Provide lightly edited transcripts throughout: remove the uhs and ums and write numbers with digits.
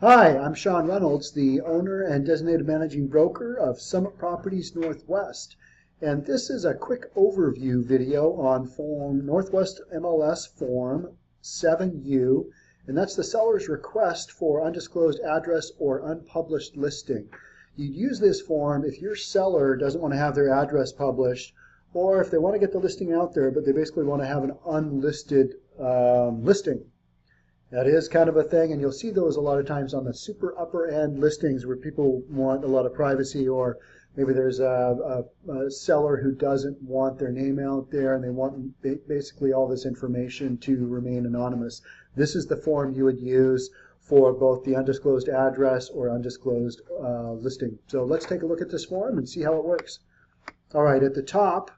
Hi, I'm Sean Reynolds, the owner and designated managing broker of Summit Properties Northwest. And this is a quick overview video on Form Northwest MLS Form 7U, and that's the seller's request for undisclosed address or unpublished listing. You'd use this form if your seller doesn't want to have their address published, or if they want to get the listing out there, but they basically want to have an unlisted listing. That is kind of a thing, and you'll see those a lot of times on the super upper end listings where people want a lot of privacy, or maybe there's a seller who doesn't want their name out there and they want basically all this information to remain anonymous. This is the form you would use for both the undisclosed address or undisclosed listing. So let's take a look at this form and see how it works. All right, at the top,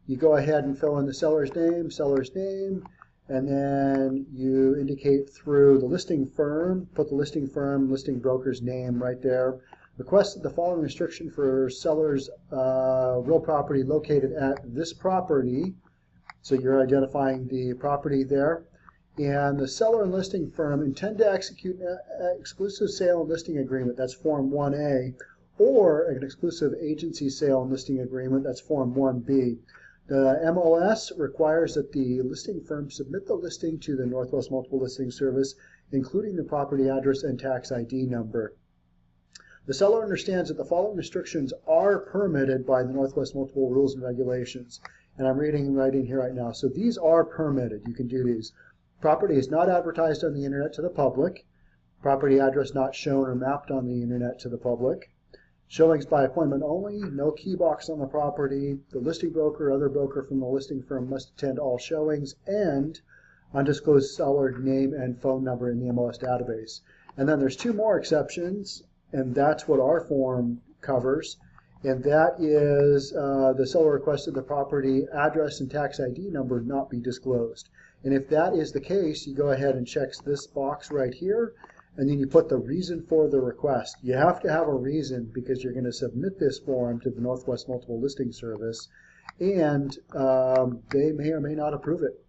you go ahead and fill in the seller's name, and then you indicate through the listing firm, put the listing firm, listing broker's name right there. Request the following restriction for seller's real property located at this property. So you're identifying the property there. And the seller and listing firm intend to execute an exclusive sale and listing agreement, that's Form 1A, or an exclusive agency sale and listing agreement, that's Form 1B. The MLS requires that the listing firm submit the listing to the Northwest Multiple Listing Service, including the property address and tax ID number. The seller understands that the following restrictions are permitted by the Northwest Multiple Rules and Regulations. And I'm reading right in here right now. So these are permitted. You can do these. Property is not advertised on the internet to the public. Property address not shown or mapped on the internet to the public. Showings by appointment only, no key box on the property, the listing broker or other broker from the listing firm must attend all showings, and undisclosed seller name and phone number in the MLS database. And then there's two more exceptions, and that's what our form covers, and that is the seller requested the property address and tax ID number not be disclosed. And if that is the case, you go ahead and check this box right here, and then you put the reason for the request. You have to have a reason because you're going to submit this form to the Northwest Multiple Listing Service, and they may or may not approve it.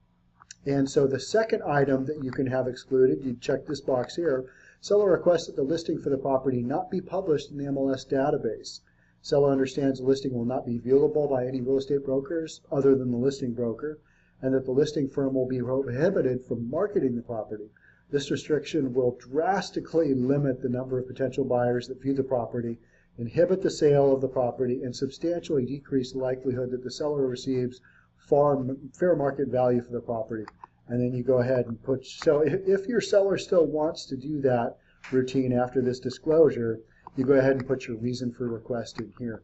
And so the second item that you can have excluded, you check this box here, seller requests that the listing for the property not be published in the MLS database. Seller understands the listing will not be viewable by any real estate brokers other than the listing broker, and that the listing firm will be prohibited from marketing the property. This restriction will drastically limit the number of potential buyers that view the property, inhibit the sale of the property, and substantially decrease the likelihood that the seller receives fair market value for the property. And then you go ahead and put, so if your seller still wants to do that routine after this disclosure, you go ahead and put your reason for request in here.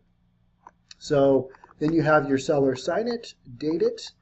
So then you have your seller sign it, date it,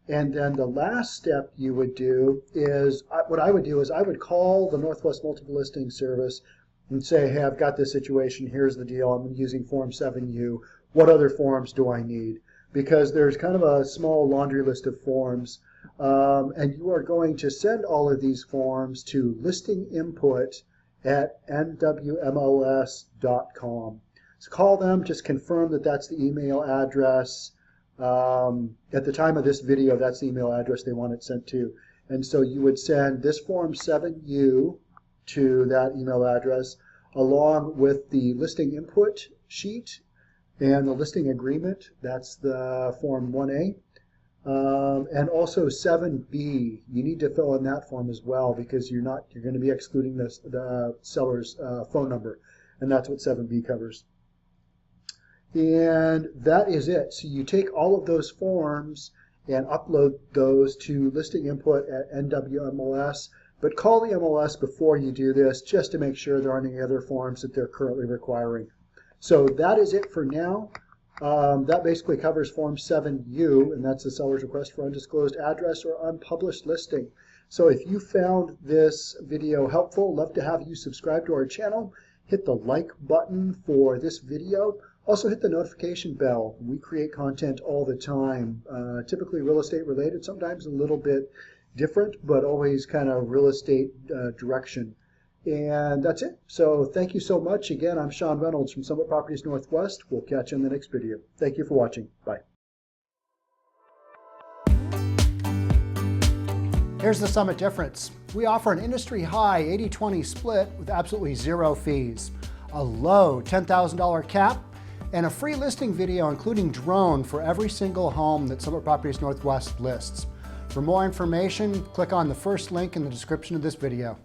and then the last step you would do is, what I would do is I would call the Northwest Multiple Listing Service and say, hey, I've got this situation, here's the deal, I'm using Form 7U, what other forms do I need? Because there's kind of a small laundry list of forms, and you are going to send all of these forms to listinginput@nwmls.com. So call them, just confirm that that's the email address. At the time of this video, that's the email address they want it sent to. And so you would send this Form 7U to that email address along with the listing input sheet and the listing agreement. That's the Form 1A. And also 7B, you need to fill in that form as well because you're going to be excluding the seller's phone number, and that's what 7B covers. And that is it. So you take all of those forms and upload those to listing input at NWMLS, but call the MLS before you do this just to make sure there aren't any other forms that they're currently requiring. So that is it for now. That basically covers Form 7U, and that's the seller's request for undisclosed address or unpublished listing. So if you found this video helpful, love to have you subscribe to our channel, hit the like button for this video. Also hit the notification bell. We create content all the time, typically real estate related, sometimes a little bit different, but always kind of real estate direction. And that's it. So thank you so much. Again, I'm Sean Reynolds from Summit Properties Northwest. We'll catch you in the next video. Thank you for watching. Bye. Here's the Summit difference. We offer an industry-high 80-20 split with absolutely zero fees, a low $10,000 cap, and a free listing video including drone for every single home that Summit Properties Northwest lists. For more information, click on the first link in the description of this video.